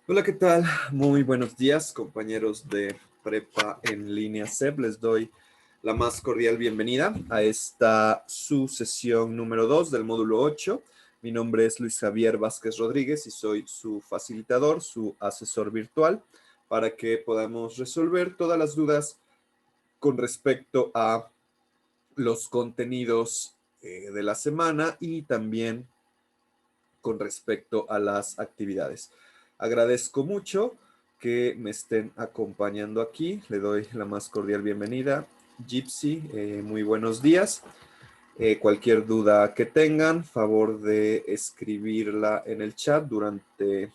Hola, ¿qué tal? Muy buenos días, compañeros de Prepa en línea CEP. Les doy la más cordial bienvenida a esta su sesión número 2 del módulo 8. Mi nombre es Luis Javier Vázquez Rodríguez y soy su facilitador, su asesor virtual, para que podamos resolver todas las dudas con respecto a los contenidos de la semana y también con respecto a las actividades. Agradezco mucho que me estén acompañando aquí. Le doy la más cordial bienvenida. Gypsy, muy buenos días. Cualquier duda que tengan, favor de escribirla en el chat durante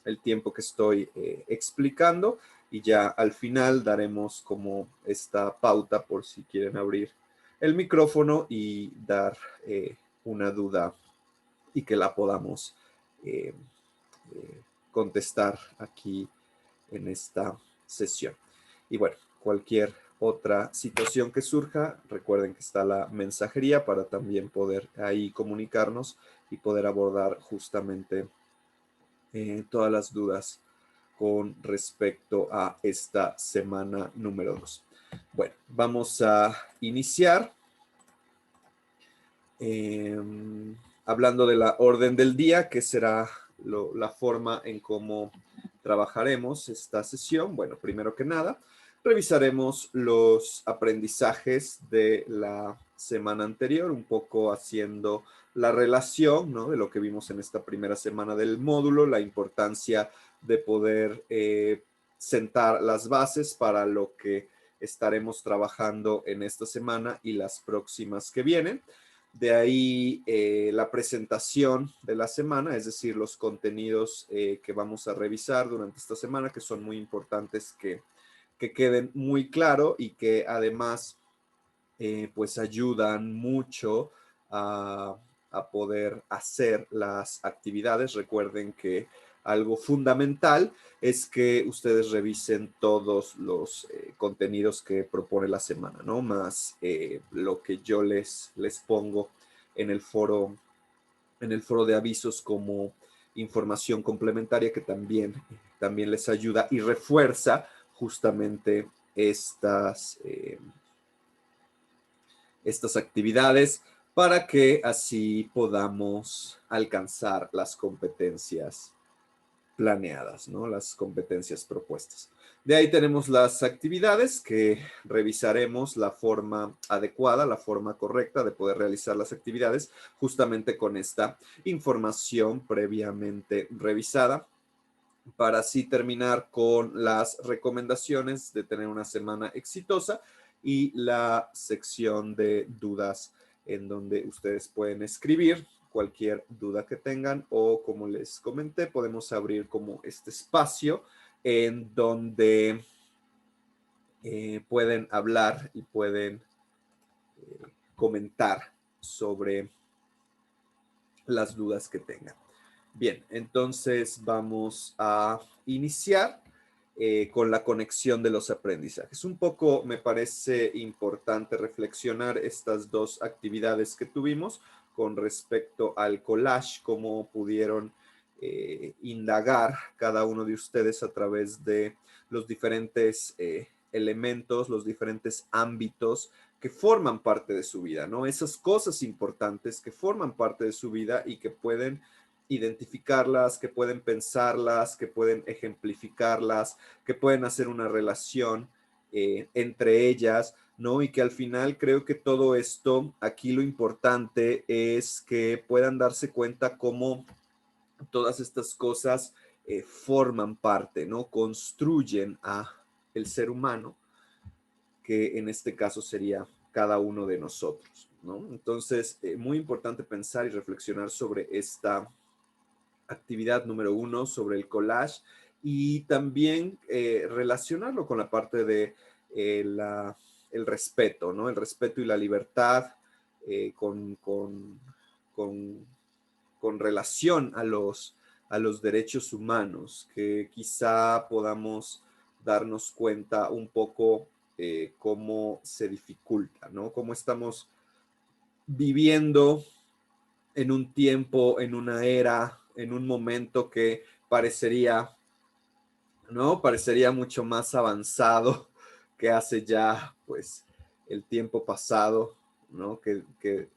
el tiempo que estoy explicando y ya al final daremos como esta pauta por si quieren abrir el micrófono y dar una duda y que la podamos eh, contestar aquí en esta sesión. Y bueno, cualquier otra situación que surja, recuerden que está la mensajería para también poder ahí comunicarnos y poder abordar justamente todas las dudas con respecto a esta semana número 2. Bueno, vamos a iniciar hablando de la orden del día, que será la forma en cómo trabajaremos esta sesión. Bueno, primero que nada, revisaremos los aprendizajes de la semana anterior, un poco haciendo la relación, ¿no?, de lo que vimos en esta primera semana del módulo, la importancia de poder sentar las bases para lo que estaremos trabajando en esta semana y las próximas que vienen. De ahí la presentación de la semana, es decir, los contenidos que vamos a revisar durante esta semana, que son muy importantes que queden muy claro y que además pues ayudan mucho a, a poder hacer las actividades. Recuerden que algo fundamental es que ustedes revisen todos los contenidos que propone la semana, ¿no? Más lo que yo les pongo en el foro de avisos como información complementaria que también les ayuda y refuerza justamente estas actividades para que así podamos alcanzar las competencias planeadas, ¿no? Las competencias propuestas. De ahí tenemos las actividades que revisaremos la forma adecuada, la forma correcta de poder realizar las actividades, justamente con esta información previamente revisada, para así terminar con las recomendaciones de tener una semana exitosa y la sección de dudas en donde ustedes pueden escribir cualquier duda que tengan o, como les comenté, podemos abrir como este espacio en donde pueden hablar y pueden comentar sobre las dudas que tengan. Bien, entonces vamos a iniciar con la conexión de los aprendizajes. Un poco me parece importante reflexionar estas dos actividades que tuvimos con respecto al collage, cómo pudieron indagar cada uno de ustedes a través de los diferentes elementos, los diferentes ámbitos que forman parte de su vida, ¿no? Esas cosas importantes que forman parte de su vida y que pueden identificarlas, que pueden pensarlas, que pueden ejemplificarlas, que pueden hacer una relación entre ellas, ¿no? Y que al final creo que todo esto, aquí lo importante es que puedan darse cuenta cómo todas estas cosas forman parte, ¿no? Construyen a el ser humano, que en este caso sería cada uno de nosotros, ¿no? Entonces, muy importante pensar y reflexionar sobre esta actividad número 1, sobre el collage, y también relacionarlo con la parte de el respeto, ¿no? El respeto y la libertad con, con relación a los derechos humanos, que quizá podamos darnos cuenta un poco cómo se dificulta, ¿no? Cómo estamos viviendo en un tiempo, en una era, en un momento que parecería ¿no? Parecería mucho más avanzado que hace ya, pues, el tiempo pasado, ¿no? Que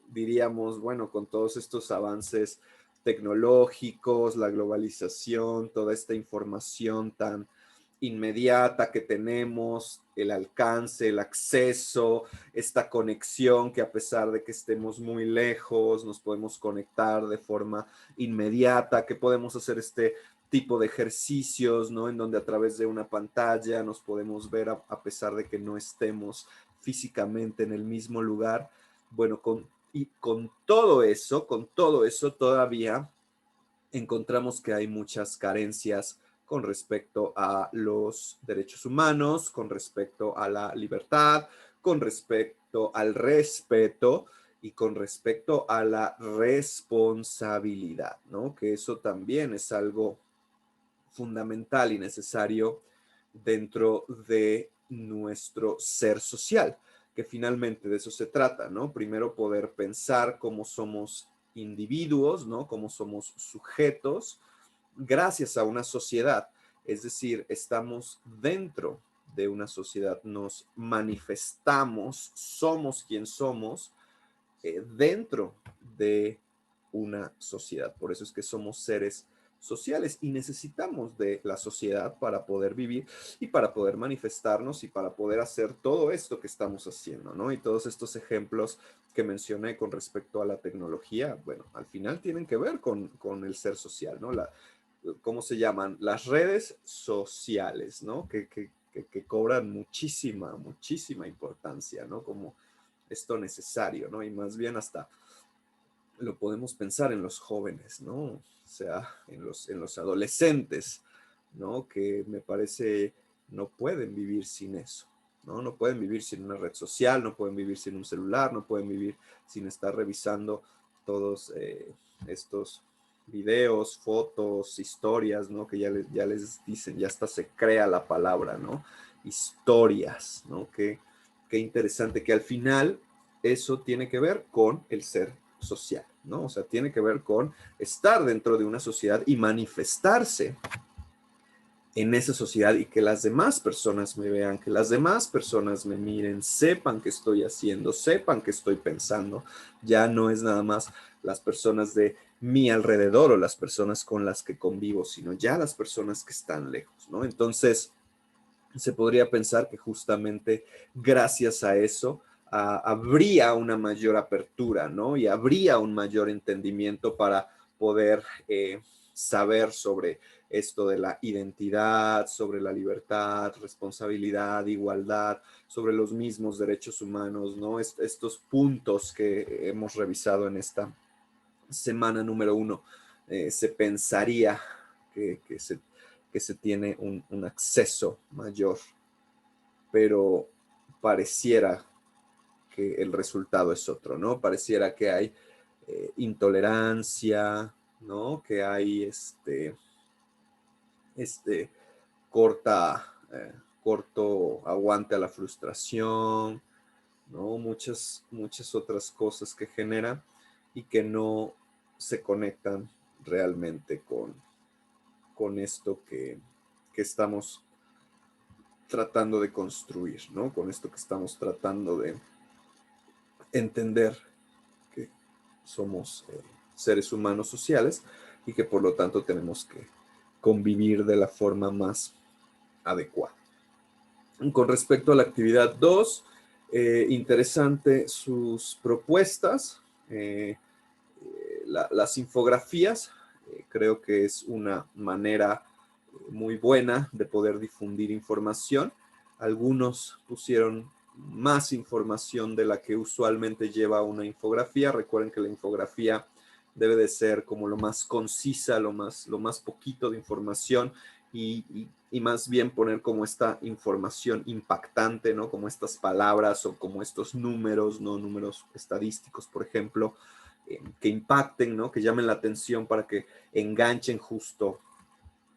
diríamos, bueno, con todos estos avances tecnológicos, la globalización, toda esta información tan inmediata que tenemos, el alcance, el acceso, esta conexión que a pesar de que estemos muy lejos, nos podemos conectar de forma inmediata, que podemos hacer este tipo de ejercicios, ¿no? En donde a través de una pantalla nos podemos ver a pesar de que no estemos físicamente en el mismo lugar. Bueno, con todo eso todavía encontramos que hay muchas carencias con respecto a los derechos humanos, con respecto a la libertad, con respecto al respeto y con respecto a la responsabilidad, ¿no? Que eso también es algo fundamental y necesario dentro de nuestro ser social, que finalmente de eso se trata, ¿no? Primero poder pensar cómo somos individuos, ¿no? Cómo somos sujetos gracias a una sociedad, es decir, estamos dentro de una sociedad, nos manifestamos, somos quien somos dentro de una sociedad. Por eso es que somos seres sociales y necesitamos de la sociedad para poder vivir y para poder manifestarnos y para poder hacer todo esto que estamos haciendo, ¿no? Y todos estos ejemplos que mencioné con respecto a la tecnología, bueno, al final tienen que ver con el ser social, ¿no? ¿Cómo se llaman? Las redes sociales, ¿no? Que cobran muchísima, muchísima importancia, ¿no? Como esto necesario, ¿no? Y más bien hasta lo podemos pensar en los jóvenes, ¿no? O sea, en los adolescentes, ¿no? Que me parece no pueden vivir sin eso, ¿no? No pueden vivir sin una red social, no pueden vivir sin un celular, no pueden vivir sin estar revisando todos estos videos, fotos, historias, ¿no? Que ya les dicen, ya hasta se crea la palabra, ¿no? Historias, ¿no? Qué interesante que al final eso tiene que ver con el ser social, ¿no? O sea, tiene que ver con estar dentro de una sociedad y manifestarse en esa sociedad y que las demás personas me vean, que las demás personas me miren, sepan qué estoy haciendo, sepan qué estoy pensando. Ya no es nada más las personas de mi alrededor o las personas con las que convivo, sino ya las personas que están lejos, ¿no? Entonces, se podría pensar que justamente gracias a eso habría una mayor apertura, ¿no? Y habría un mayor entendimiento para poder saber sobre esto de la identidad, sobre la libertad, responsabilidad, igualdad, sobre los mismos derechos humanos, ¿no? Estos puntos que hemos revisado en esta semana número 1, se pensaría que que se tiene un acceso mayor, pero pareciera que el resultado es otro, ¿no? Pareciera que hay intolerancia, ¿no? Que hay este corta, corto aguante a la frustración, ¿no? Muchas otras cosas que genera y que no se conectan realmente con esto que estamos tratando de construir, ¿no? Con esto que estamos tratando de entender que somos seres humanos sociales y que por lo tanto tenemos que convivir de la forma más adecuada. Con respecto a la actividad 2, interesante sus propuestas, las infografías, creo que es una manera muy buena de poder difundir información. Algunos pusieron más información de la que usualmente lleva una infografía. Recuerden que la infografía debe de ser como lo más concisa, lo más poquito de información y más bien poner como esta información impactante, ¿no? Como estas palabras o como estos números, ¿no? Números estadísticos, por ejemplo, que impacten, ¿no? Que llamen la atención para que enganchen justo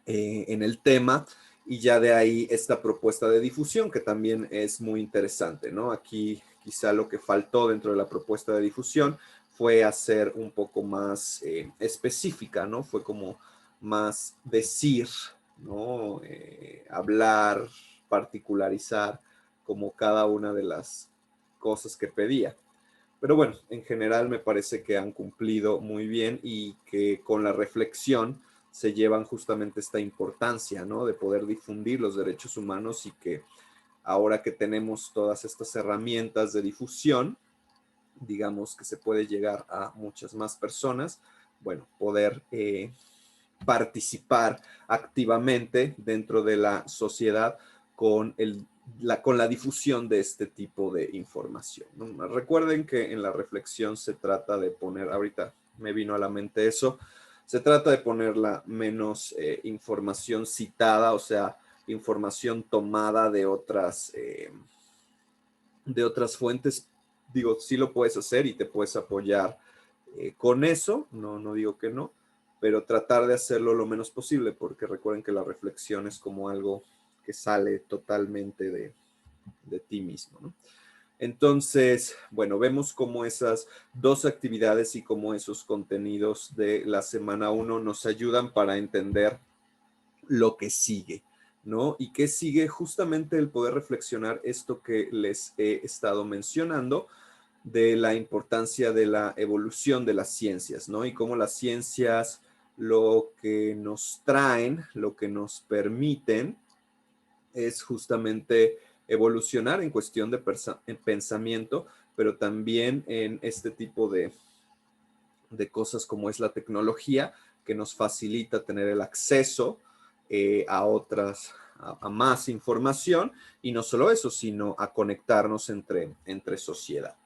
en el tema y ya de ahí esta propuesta de difusión que también es muy interesante, ¿no? Aquí quizá lo que faltó dentro de la propuesta de difusión fue hacer un poco más específica, ¿no? Fue como más decir ¿no? Hablar, particularizar como cada una de las cosas que pedía. Pero bueno, en general me parece que han cumplido muy bien y que con la reflexión se llevan justamente esta importancia, ¿no? De poder difundir los derechos humanos y que ahora que tenemos todas estas herramientas de difusión, digamos que se puede llegar a muchas más personas, bueno, poder participar activamente dentro de la sociedad con con la difusión de este tipo de información, ¿no? Recuerden que en la reflexión se trata de poner, ahorita me vino a la mente eso, se trata de poner la menos información citada, o sea, información tomada de otras fuentes. Digo, sí lo puedes hacer y te puedes apoyar con eso, no digo que no, pero tratar de hacerlo lo menos posible, porque recuerden que la reflexión es como algo que sale totalmente de ti mismo, ¿no? Entonces, bueno, vemos cómo esas dos actividades y cómo esos contenidos de la semana 1 nos ayudan para entender lo que sigue, ¿no? Y que sigue justamente el poder reflexionar esto que les he estado mencionando de la importancia de la evolución de las ciencias, ¿no? Y cómo las ciencias lo que nos traen, lo que nos permiten es justamente evolucionar en cuestión de pensamiento, pero también en este tipo de cosas como es la tecnología, que nos facilita tener el acceso a más información, y no solo eso, sino a conectarnos entre sociedad.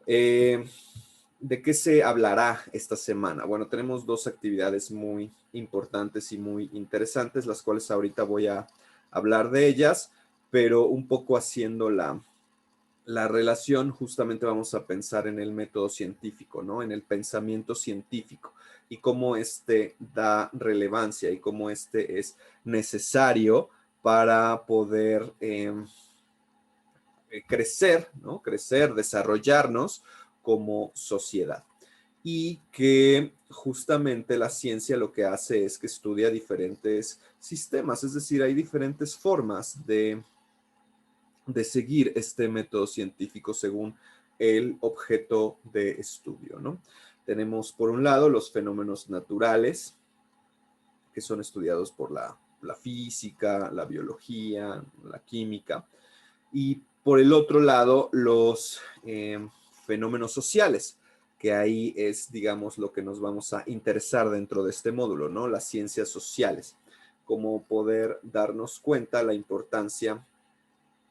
¿De qué se hablará esta semana? Bueno, tenemos dos actividades muy importantes y muy interesantes, las cuales ahorita voy a hablar de ellas, pero un poco haciendo la relación, justamente vamos a pensar en el método científico, ¿no? En el pensamiento científico y cómo este da relevancia y cómo este es necesario para poder crecer, ¿no? Crecer, desarrollarnos como sociedad. Y que justamente la ciencia lo que hace es que estudia diferentes sistemas, es decir, hay diferentes formas de seguir este método científico según el objeto de estudio, ¿no? Tenemos por un lado los fenómenos naturales, que son estudiados por la física, la biología, la química, y por el otro lado los fenómenos sociales, que ahí es, digamos, lo que nos vamos a interesar dentro de este módulo, ¿no? Las ciencias sociales, cómo poder darnos cuenta la importancia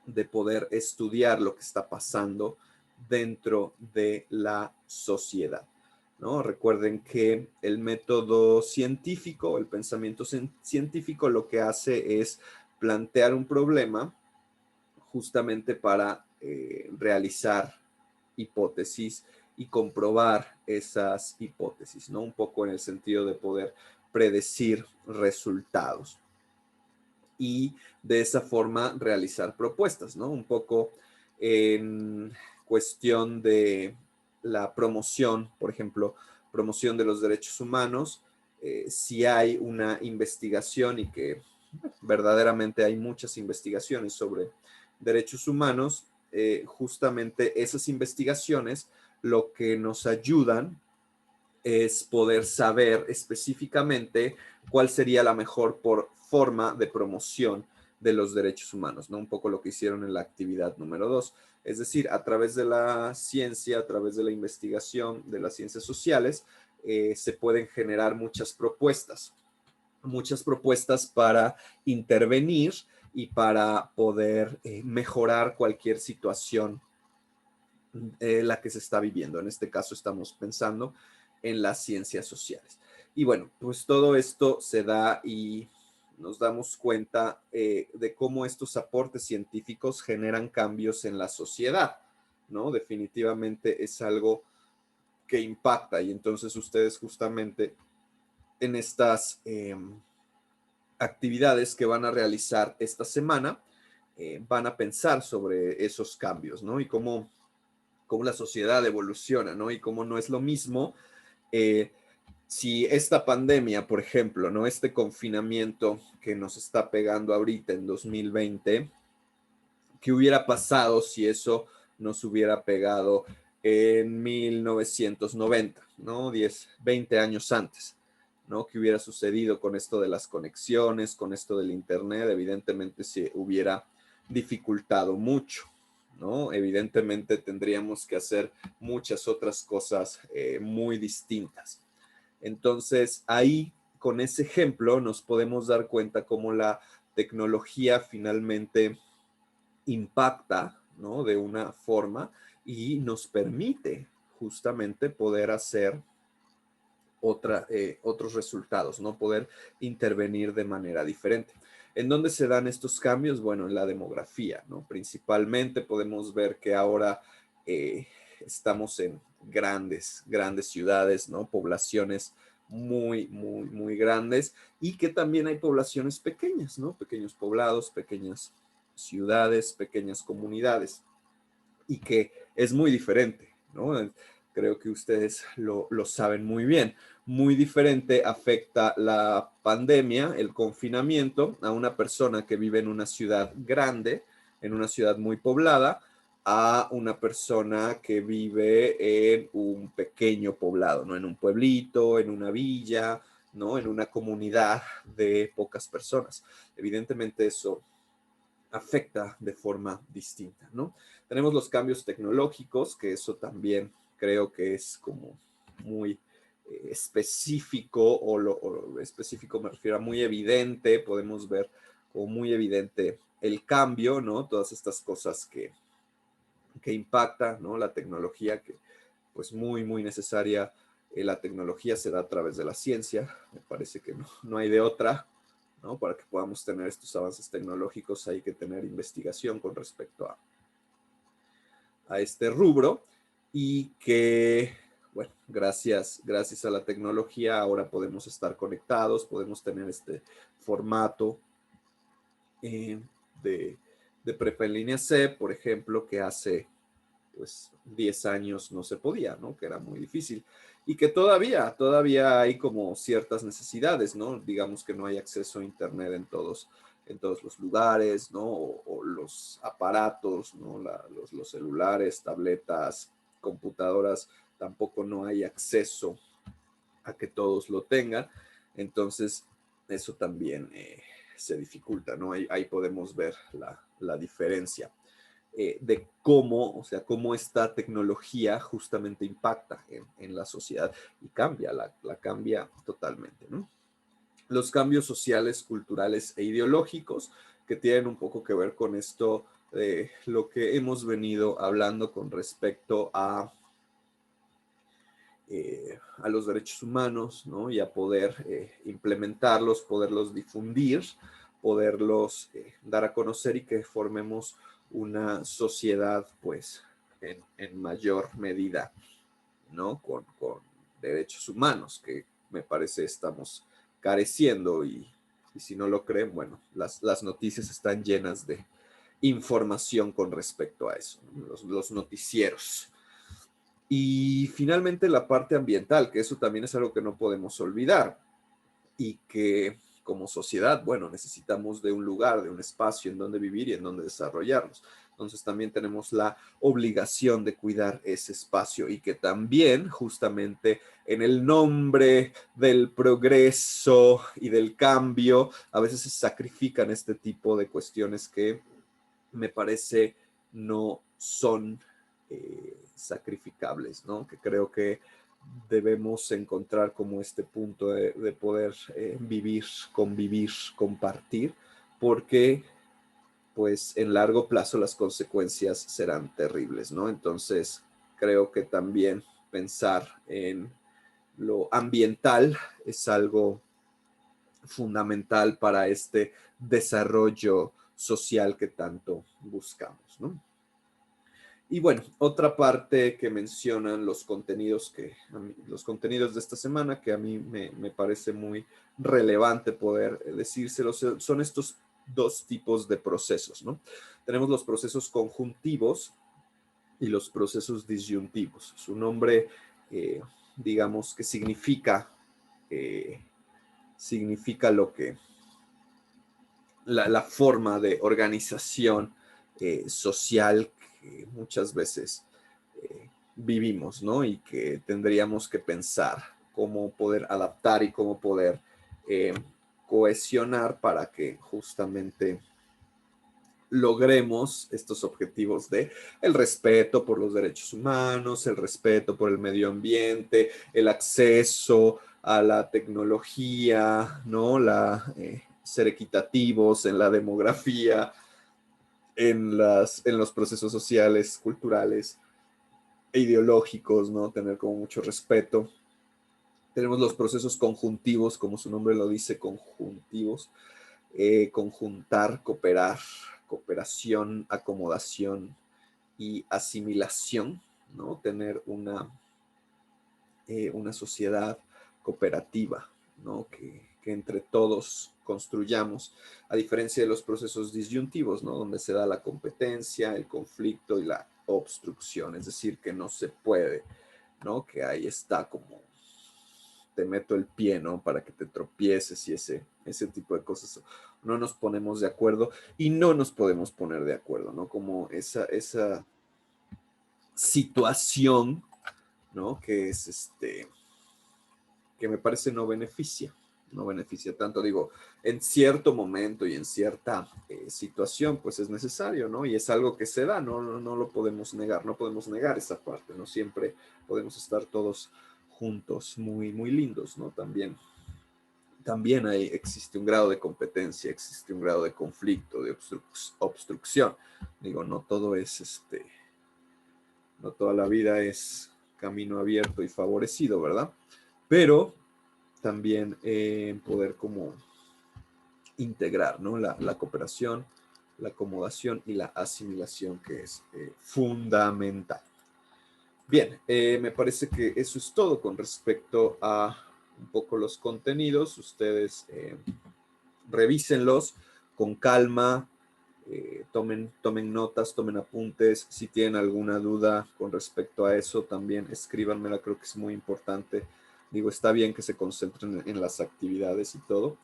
de poder estudiar lo que está pasando dentro de la sociedad, ¿no? Recuerden que el método científico, el pensamiento científico, lo que hace es plantear un problema justamente para realizar hipótesis y comprobar esas hipótesis, ¿no? Un poco en el sentido de poder predecir resultados y de esa forma realizar propuestas, ¿no? Un poco en cuestión de la promoción, por ejemplo, promoción de los derechos humanos, si hay una investigación y que verdaderamente hay muchas investigaciones sobre derechos humanos, justamente esas investigaciones lo que nos ayudan es poder saber específicamente cuál sería la mejor forma de promoción de los derechos humanos, ¿no? Un poco lo que hicieron en la actividad número 2. Es decir, a través de la ciencia, a través de la investigación de las ciencias sociales, se pueden generar muchas propuestas para intervenir y para poder mejorar cualquier situación la que se está viviendo. En este caso estamos pensando en las ciencias sociales. Y bueno, pues todo esto se da y nos damos cuenta de cómo estos aportes científicos generan cambios en la sociedad, ¿no? Definitivamente es algo que impacta y entonces ustedes justamente en estas actividades que van a realizar esta semana van a pensar sobre esos cambios, ¿no? Y cómo la sociedad evoluciona, ¿no? Y cómo no es lo mismo si esta pandemia, por ejemplo, ¿no? Este confinamiento que nos está pegando ahorita en 2020, ¿qué hubiera pasado si eso nos hubiera pegado en 1990, ¿no? 10, 20 años antes, ¿no? ¿Qué hubiera sucedido con esto de las conexiones, con esto del Internet? Evidentemente se hubiera dificultado mucho, ¿no? Evidentemente tendríamos que hacer muchas otras cosas muy distintas. Entonces, ahí, con ese ejemplo, nos podemos dar cuenta cómo la tecnología finalmente impacta, ¿no? De una forma y nos permite justamente poder hacer otros resultados, ¿no? Poder intervenir de manera diferente. ¿En dónde se dan estos cambios? Bueno, en la demografía, ¿no? Principalmente podemos ver que ahora estamos en grandes ciudades, ¿no? Poblaciones muy grandes y que también hay poblaciones pequeñas, ¿no? Pequeños poblados, pequeñas ciudades, pequeñas comunidades y que es muy diferente, ¿no? Creo que ustedes lo saben muy bien. Muy diferente afecta la pandemia, el confinamiento, a una persona que vive en una ciudad grande, en una ciudad muy poblada, a una persona que vive en un pequeño poblado, ¿no? En un pueblito, en una villa, ¿no? En una comunidad de pocas personas. Evidentemente eso afecta de forma distinta, ¿no? Tenemos los cambios tecnológicos, que eso también creo que es como muy específico, o específico me refiero a muy evidente, podemos ver como muy evidente el cambio, ¿no? Todas estas cosas que impacta, ¿no? La tecnología, que pues muy necesaria. La tecnología se da a través de la ciencia, me parece que no hay de otra, ¿no? Para que podamos tener estos avances tecnológicos hay que tener investigación con respecto a este rubro y que, bueno, gracias a la tecnología ahora podemos estar conectados, podemos tener este formato eh, de, de prepa en línea C, por ejemplo, que hace pues 10 años no se podía, ¿no? Que era muy difícil. Y que todavía hay como ciertas necesidades, ¿no? Digamos que no hay acceso a Internet en todos los lugares, ¿no? O los aparatos, ¿no? Los celulares, tabletas, computadoras, tampoco no hay acceso a que todos lo tengan. Entonces, eso también se dificulta, ¿no? Ahí podemos ver la diferencia de cómo, o sea, cómo esta tecnología justamente impacta en la sociedad y la cambia totalmente, ¿no? Los cambios sociales, culturales e ideológicos que tienen un poco que ver con esto, lo que hemos venido hablando con respecto a los derechos humanos, ¿no? Y a poder implementarlos, poderlos difundir, poderlos dar a conocer y que formemos una sociedad, pues, en mayor medida, ¿no? Con derechos humanos, que me parece estamos careciendo y si no lo creen, bueno, las noticias están llenas de información con respecto a eso, ¿no? Los noticieros. Y finalmente la parte ambiental, que eso también es algo que no podemos olvidar y que como sociedad, bueno, necesitamos de un lugar, de un espacio en donde vivir y en donde desarrollarnos. Entonces también tenemos la obligación de cuidar ese espacio y que también justamente en el nombre del progreso y del cambio, a veces se sacrifican este tipo de cuestiones que me parece no son sacrificables, ¿no? Que creo que debemos encontrar como este punto de poder vivir, convivir, compartir, porque pues en largo plazo las consecuencias serán terribles, ¿no? Entonces creo que también pensar en lo ambiental es algo fundamental para este desarrollo social que tanto buscamos, ¿no? Y bueno, otra parte que mencionan los contenidos los contenidos de esta semana que a mí me parece muy relevante poder decírselos son estos dos tipos de procesos, ¿no? Tenemos los procesos conjuntivos y los procesos disyuntivos. Su nombre, digamos que significa significa lo que, la forma de organización social que muchas veces vivimos, ¿no? Y que tendríamos que pensar cómo poder adaptar y cómo poder cohesionar para que justamente logremos estos objetivos de el respeto por los derechos humanos, el respeto por el medio ambiente, el acceso a la tecnología, ¿no? Ser equitativos en la demografía, en los procesos sociales, culturales e ideológicos, ¿no? Tener como mucho respeto. Tenemos los procesos conjuntivos, como su nombre lo dice, conjuntivos, conjuntar, cooperar, cooperación, acomodación y asimilación, ¿no? Tener una sociedad cooperativa, ¿no? Que entre todos construyamos, a diferencia de los procesos disyuntivos, ¿no? Donde se da la competencia, el conflicto y la obstrucción, es decir, que no se puede, ¿no? Que ahí está como te meto el pie, ¿no? Para que te tropieces y ese tipo de cosas. No nos ponemos de acuerdo y no nos podemos poner de acuerdo, ¿no? Como esa situación, ¿no? Que es que me parece no beneficia tanto, digo, en cierto momento y en cierta situación, pues es necesario, ¿no? Y es algo que se da, no lo podemos negar, no podemos negar esa parte, no siempre podemos estar todos juntos, muy, muy lindos, ¿no? También existe un grado de competencia, existe un grado de conflicto, de obstrucción. Digo, no todo es no toda la vida es camino abierto y favorecido, ¿verdad? Pero también poder como integrar, ¿no? La cooperación, la acomodación y la asimilación, que es fundamental. Bien, me parece que eso es todo con respecto a un poco los contenidos. Ustedes revísenlos con calma, tomen notas, tomen apuntes. Si tienen alguna duda con respecto a eso, también escríbanmela, creo que es muy importante. Digo, está bien que se concentren en las actividades y todo,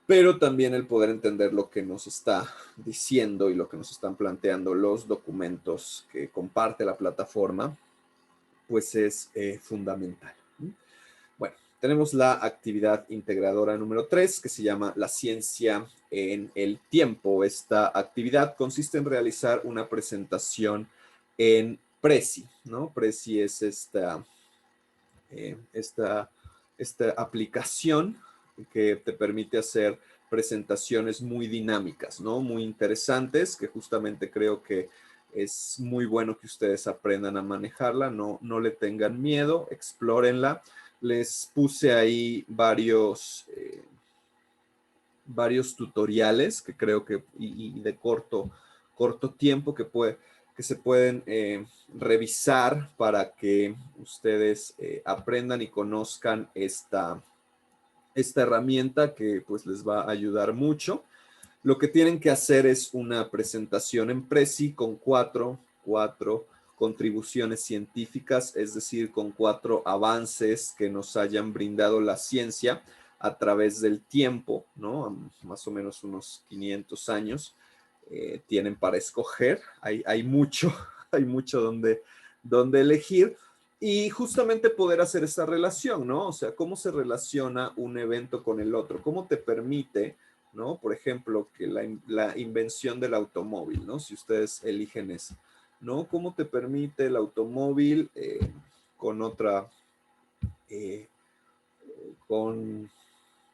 pero también el poder entender lo que nos está diciendo y lo que nos están planteando los documentos que comparte la plataforma, pues es fundamental. Bueno, tenemos la actividad integradora número 3, que se llama La ciencia en el tiempo. Esta actividad consiste en realizar una presentación en Prezi, ¿no? Prezi es esta aplicación que te permite hacer presentaciones muy dinámicas, ¿no? Muy interesantes, que justamente creo que es muy bueno que ustedes aprendan a manejarla, no le tengan miedo, explórenla. Les puse ahí varios tutoriales que creo que y de corto tiempo que se pueden revisar para que ustedes aprendan y conozcan esta herramienta que pues les va a ayudar mucho. Lo que tienen que hacer es una presentación en Prezi con cuatro contribuciones científicas, es decir, con 4 avances que nos hayan brindado la ciencia a través del tiempo, ¿no? Más o menos unos 500 años tienen para escoger. Hay mucho, hay mucho donde elegir. Y justamente poder hacer esa relación, ¿no? O sea, cómo se relaciona un evento con el otro, cómo te permite, ¿no? Por ejemplo, que la invención del automóvil, ¿no? Si ustedes eligen eso, ¿no? ¿Cómo te permite el automóvil con otra, eh, con,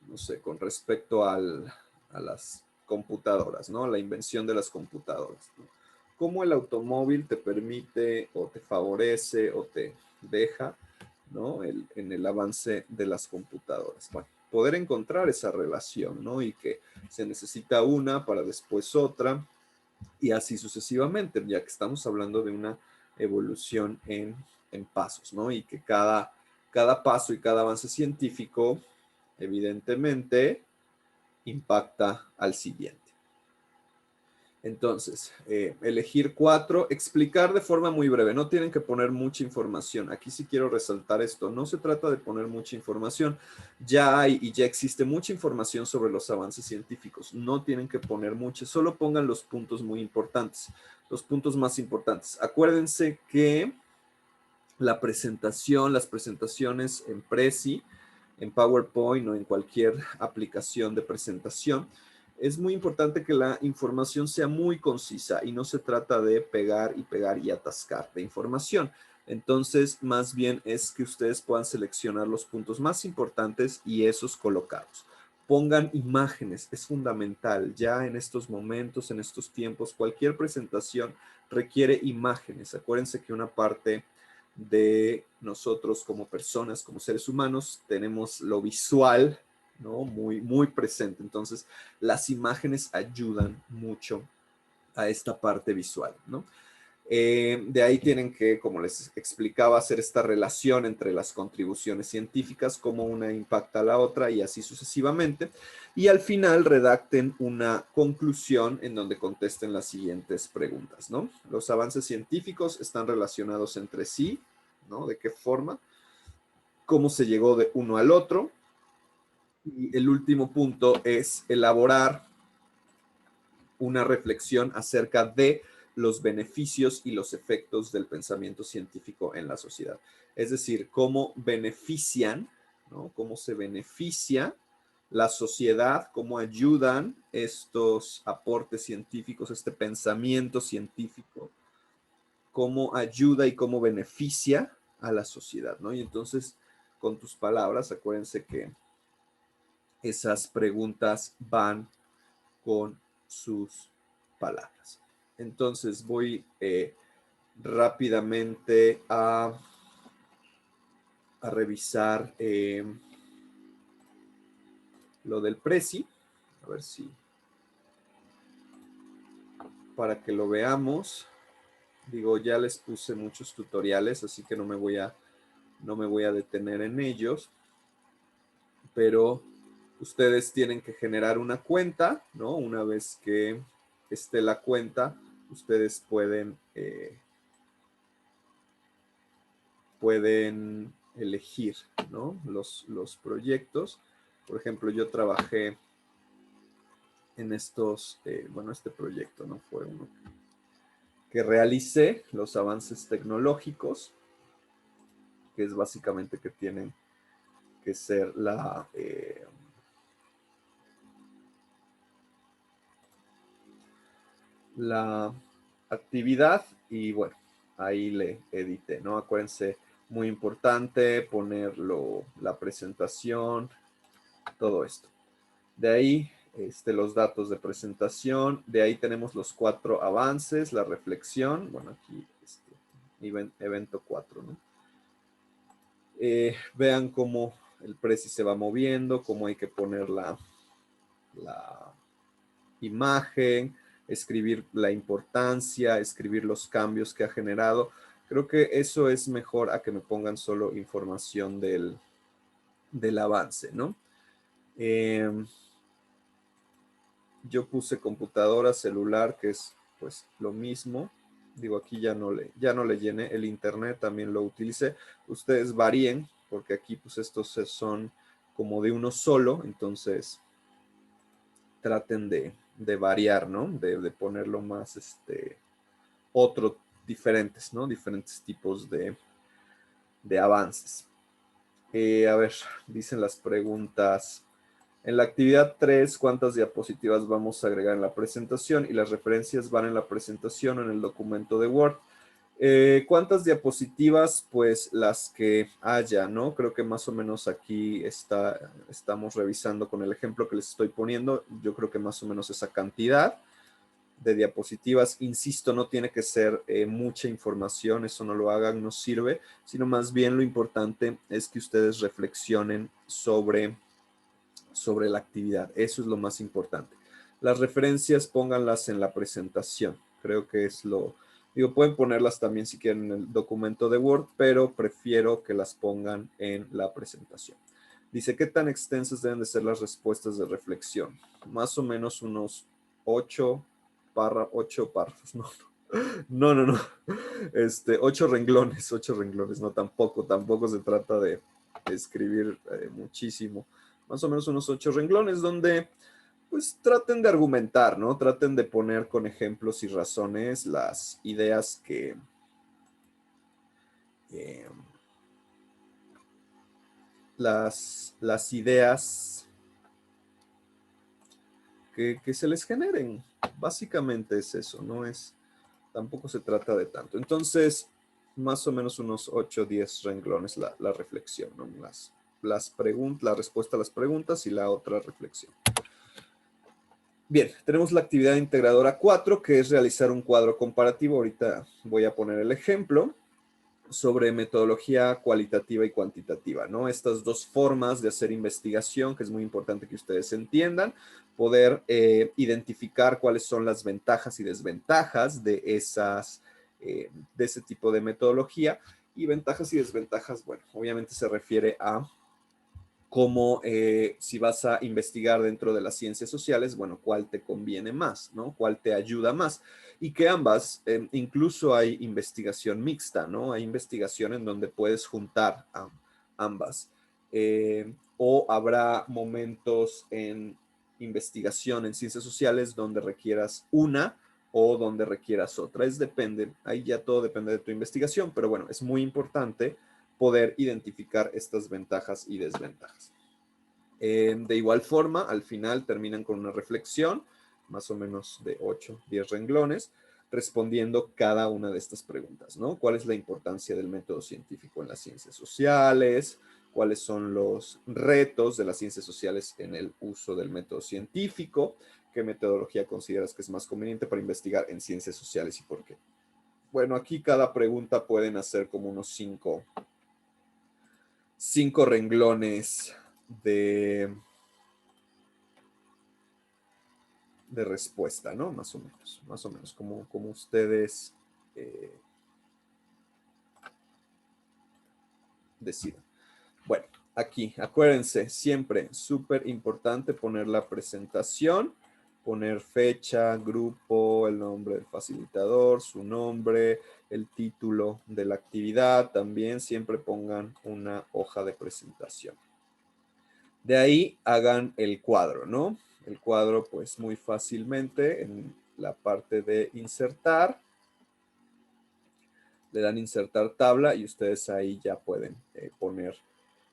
no sé, con respecto a las computadoras, ¿no? La invención de las computadoras, ¿no? Cómo el automóvil te permite o te favorece o te deja, ¿no? En el avance de las computadoras. Bueno, poder encontrar esa relación, ¿no? Y que se necesita una para después otra y así sucesivamente, ya que estamos hablando de una evolución en pasos, ¿no? Y que cada paso y cada avance científico, evidentemente, impacta al siguiente. Entonces, elegir 4, explicar de forma muy breve. No tienen que poner mucha información. Aquí sí quiero resaltar esto. No se trata de poner mucha información. Ya hay y ya existe mucha información sobre los avances científicos. No tienen que poner mucha. Solo pongan los puntos muy importantes. Los puntos más importantes. Acuérdense que la presentación, las presentaciones en Prezi, en PowerPoint o en cualquier aplicación de presentación, es muy importante que la información sea muy concisa y no se trata de pegar y atascar de información. Entonces, más bien es que ustedes puedan seleccionar los puntos más importantes y esos colocarlos. Pongan imágenes, es fundamental. Ya en estos momentos, en estos tiempos, cualquier presentación requiere imágenes. Acuérdense que una parte de nosotros como personas, como seres humanos, tenemos lo visual, ¿no? Muy presente. Entonces, las imágenes ayudan mucho a esta parte visual, ¿no? De ahí tienen que, como les explicaba, hacer esta relación entre las contribuciones científicas, cómo una impacta a la otra y así sucesivamente. Y al final redacten una conclusión en donde contesten las siguientes preguntas, ¿no? Los avances científicos están relacionados entre sí, ¿no? ¿De qué forma? ¿Cómo se llegó de uno al otro? Y el último punto es elaborar una reflexión acerca de los beneficios y los efectos del pensamiento científico en la sociedad. Es decir, cómo benefician, ¿no? Cómo se beneficia la sociedad, cómo ayudan estos aportes científicos, este pensamiento científico, cómo ayuda y cómo beneficia a la sociedad, ¿no? Y entonces, con tus palabras, acuérdense que esas preguntas van con sus palabras. Entonces voy rápidamente a revisar lo del Prezi, a ver si para que lo veamos. Digo, ya les puse muchos tutoriales, así que no me voy a detener en ellos, pero ustedes tienen que generar una cuenta, ¿no? Una vez que esté la cuenta, ustedes pueden elegir, ¿no? Los proyectos. Por ejemplo, yo trabajé en estos, bueno, este proyecto no fue uno que realicé, los avances tecnológicos, que es básicamente que tienen que ser la actividad y bueno, ahí le edité, ¿no? Acuérdense, muy importante ponerlo, la presentación, todo esto. De ahí, los datos de presentación, de ahí tenemos los 4 avances, la reflexión, bueno, aquí, evento 4, ¿no? Vean cómo el Prezi se va moviendo, cómo hay que poner la imagen, escribir la importancia, escribir los cambios que ha generado. Creo que eso es mejor a que me pongan solo información del avance, ¿no? Yo puse computadora, celular, que es pues lo mismo. Digo, aquí ya no le llené el internet, también lo utilicé. Ustedes varíen, porque aquí pues estos son como de uno solo, entonces traten de variar, ¿no? De ponerlo más, otro, diferentes, ¿no? Diferentes tipos de avances. A ver, dicen las preguntas. En la actividad 3, ¿cuántas diapositivas vamos a agregar en la presentación? Y las referencias van en la presentación o en el documento de Word. ¿Cuántas diapositivas? Pues las que haya, ¿no? Creo que más o menos aquí estamos revisando con el ejemplo que les estoy poniendo. Yo creo que más o menos esa cantidad de diapositivas. Insisto, no tiene que ser mucha información, eso no lo hagan, no sirve, sino más bien lo importante es que ustedes reflexionen sobre la actividad. Eso es lo más importante. Las referencias pónganlas en la presentación. Creo que es digo, pueden ponerlas también si quieren en el documento de Word, pero prefiero que las pongan en la presentación. Dice, ¿qué tan extensas deben de ser las respuestas de reflexión? Más o menos unos 8 8 párrafos, no, no, no, no, 8 renglones, 8 renglones, no, tampoco se trata de escribir muchísimo, más o menos unos 8 renglones donde pues traten de argumentar, ¿no? Traten de poner con ejemplos y razones las ideas eh, las ideas que se les generen. Básicamente es eso, tampoco se trata de tanto. Entonces, más o menos unos 8 o 10 renglones la reflexión, ¿no? La respuesta a las preguntas y la otra reflexión. Bien, tenemos la actividad integradora 4, que es realizar un cuadro comparativo. Ahorita voy a poner el ejemplo sobre metodología cualitativa y cuantitativa, ¿no? Estas dos formas de hacer investigación, que es muy importante que ustedes entiendan, poder identificar cuáles son las ventajas y desventajas de ese tipo de metodología. Y ventajas y desventajas, bueno, obviamente se refiere a cómo si vas a investigar dentro de las ciencias sociales, bueno, cuál te conviene más, ¿no? Cuál te ayuda más. Y que ambas, incluso hay investigación mixta, ¿no? Hay investigación en donde puedes juntar ambas. O habrá momentos en investigación en ciencias sociales donde requieras una o donde requieras otra. Depende, ahí ya todo depende de tu investigación, pero bueno, es muy importante poder identificar estas ventajas y desventajas. De igual forma, al final terminan con una reflexión, más o menos de 8, 10 renglones, respondiendo cada una de estas preguntas, ¿no? ¿Cuál es la importancia del método científico en las ciencias sociales? ¿Cuáles son los retos de las ciencias sociales en el uso del método científico? ¿Qué metodología consideras que es más conveniente para investigar en ciencias sociales y por qué? Bueno, aquí cada pregunta pueden hacer como unos 5 renglones de respuesta, ¿no? Más o menos, como ustedes decidan. Bueno, aquí, acuérdense, siempre súper importante poner la presentación, poner fecha, grupo, el nombre del facilitador, su nombre, el título de la actividad, también siempre pongan una hoja de presentación. De ahí hagan el cuadro, ¿no? El cuadro, pues muy fácilmente en la parte de insertar, le dan insertar tabla y ustedes ahí ya pueden poner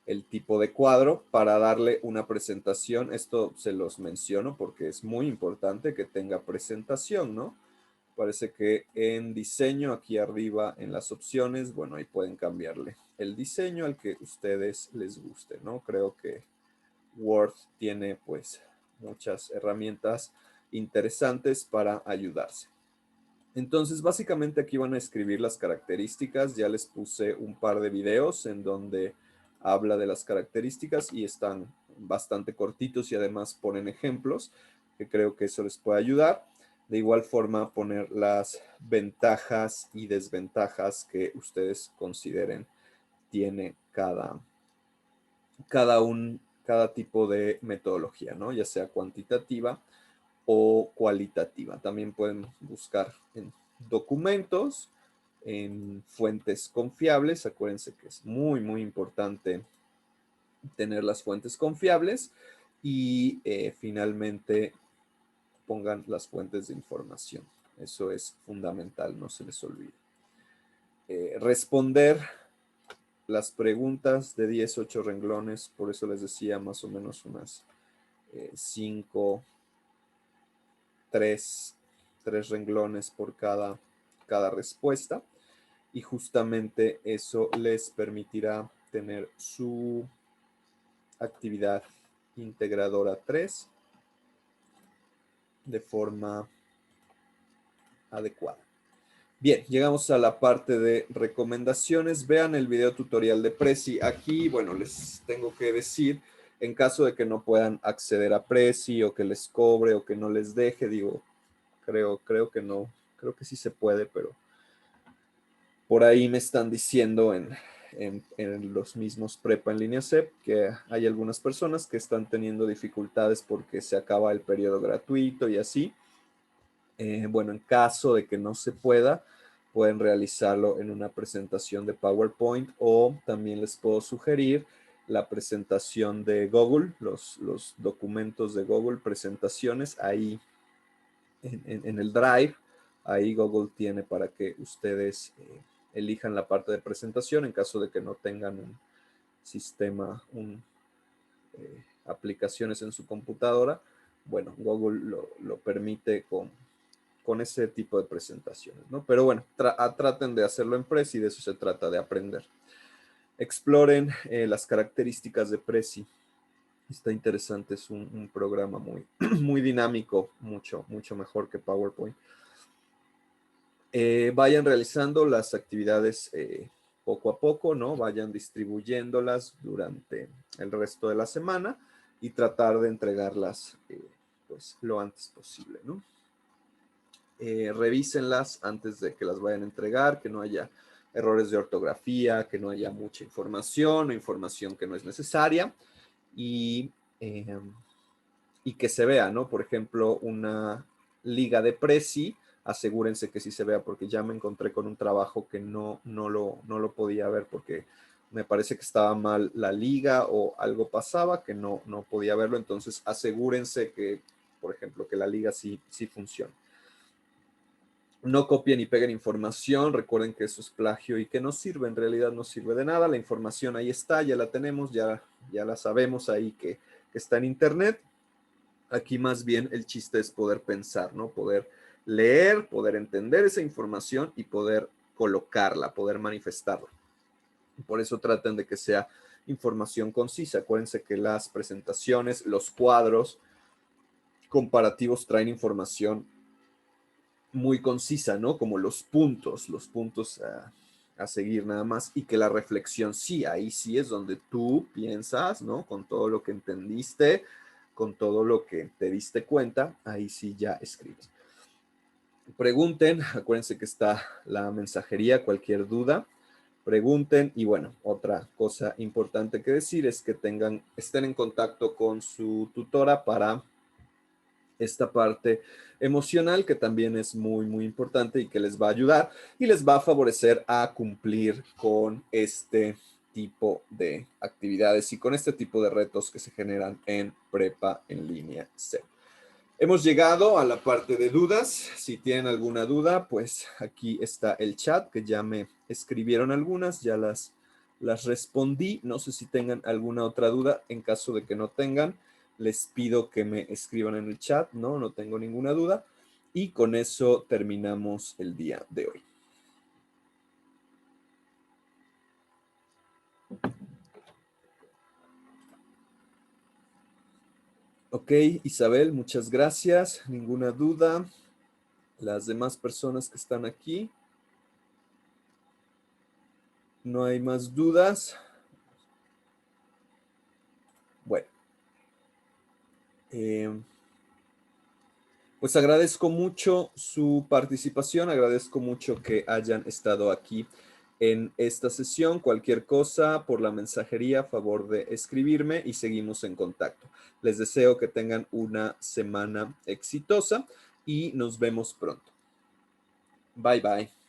el tipo de cuadro para darle una presentación. Esto se los menciono porque es muy importante que tenga presentación, ¿no? Parece que en diseño, aquí arriba en las opciones, bueno, ahí pueden cambiarle el diseño al que ustedes les guste, ¿no? Creo que Word tiene pues muchas herramientas interesantes para ayudarse. Entonces, básicamente aquí van a escribir las características. Ya les puse un par de videos en donde habla de las características y están bastante cortitos y además ponen ejemplos, que creo que eso les puede ayudar. De igual forma, poner las ventajas y desventajas que ustedes consideren tiene cada tipo de metodología, ¿no? Ya sea cuantitativa o cualitativa. También pueden buscar en documentos, en fuentes confiables. Acuérdense que es muy, muy importante tener las fuentes confiables y finalmente pongan las fuentes de información. Eso es fundamental, no se les olvide. Responder las preguntas de 18 renglones, por eso les decía más o menos unas 5, 3 renglones por cada respuesta y justamente eso les permitirá tener su actividad integradora 3 de forma adecuada. Bien, llegamos a la parte de recomendaciones. Vean el video tutorial de Prezi. Aquí, bueno, les tengo que decir, en caso de que no puedan acceder a Prezi o que les cobre o que no les deje, digo, creo que no, creo que sí se puede, pero por ahí me están diciendo en los mismos Prepa en línea CEP que hay algunas personas que están teniendo dificultades porque se acaba el periodo gratuito y así. Bueno, en caso de que no se pueda, pueden realizarlo en una presentación de PowerPoint o también les puedo sugerir la presentación de Google, los documentos de Google, presentaciones, ahí en el Drive, ahí Google tiene para que ustedes elijan la parte de presentación en caso de que no tengan un sistema, aplicaciones en su computadora. Bueno, Google lo permite con ese tipo de presentaciones, ¿no? Pero bueno, traten de hacerlo en Prezi y de eso se trata, de aprender. Exploren las características de Prezi. Está interesante, es un programa muy, muy dinámico, mucho mejor que PowerPoint. Vayan realizando las actividades poco a poco, ¿no? Vayan distribuyéndolas durante el resto de la semana y tratar de entregarlas pues lo antes posible, ¿no? Revísenlas antes de que las vayan a entregar, que no haya errores de ortografía, que no haya mucha información o información que no es necesaria y, eh, y que se vea, ¿no? Por ejemplo, una liga de Prezi, asegúrense que sí se vea porque ya me encontré con un trabajo que no lo podía ver porque me parece que estaba mal la liga o algo pasaba que no podía verlo, entonces asegúrense que, por ejemplo, que la liga sí funcione. No copien y peguen información, recuerden que eso es plagio y que no sirve, en realidad no sirve de nada, la información ahí está, ya la tenemos, ya la sabemos ahí que está en internet. Aquí más bien el chiste es poder pensar, ¿no? Poder leer, poder entender esa información y poder colocarla, poder manifestarla. Por eso traten de que sea información concisa. Acuérdense que las presentaciones, los cuadros comparativos traen información muy concisa, ¿no? Como los puntos a seguir nada más y que la reflexión sí, ahí sí es donde tú piensas, ¿no? Con todo lo que entendiste, con todo lo que te diste cuenta, ahí sí ya escribes. Pregunten, acuérdense que está la mensajería, cualquier duda, pregunten y bueno, otra cosa importante que decir es que estén en contacto con su tutora para esta parte emocional que también es muy importante y que les va a ayudar y les va a favorecer a cumplir con este tipo de actividades y con este tipo de retos que se generan en Prepa en Línea C. Hemos llegado a la parte de dudas. Si tienen alguna duda, pues aquí está el chat, que ya me escribieron algunas, ya las respondí. No sé si tengan alguna otra duda. En caso de que no tengan, les pido que me escriban en el chat. No tengo ninguna duda. Y con eso terminamos el día de hoy. Ok, Isabel, muchas gracias. Ninguna duda. Las demás personas que están aquí. No hay más dudas. Bueno. Pues agradezco mucho su participación, agradezco mucho que hayan estado aquí en esta sesión. Cualquier cosa por la mensajería, a favor de escribirme y seguimos en contacto. Les deseo que tengan una semana exitosa y nos vemos pronto. Bye, bye.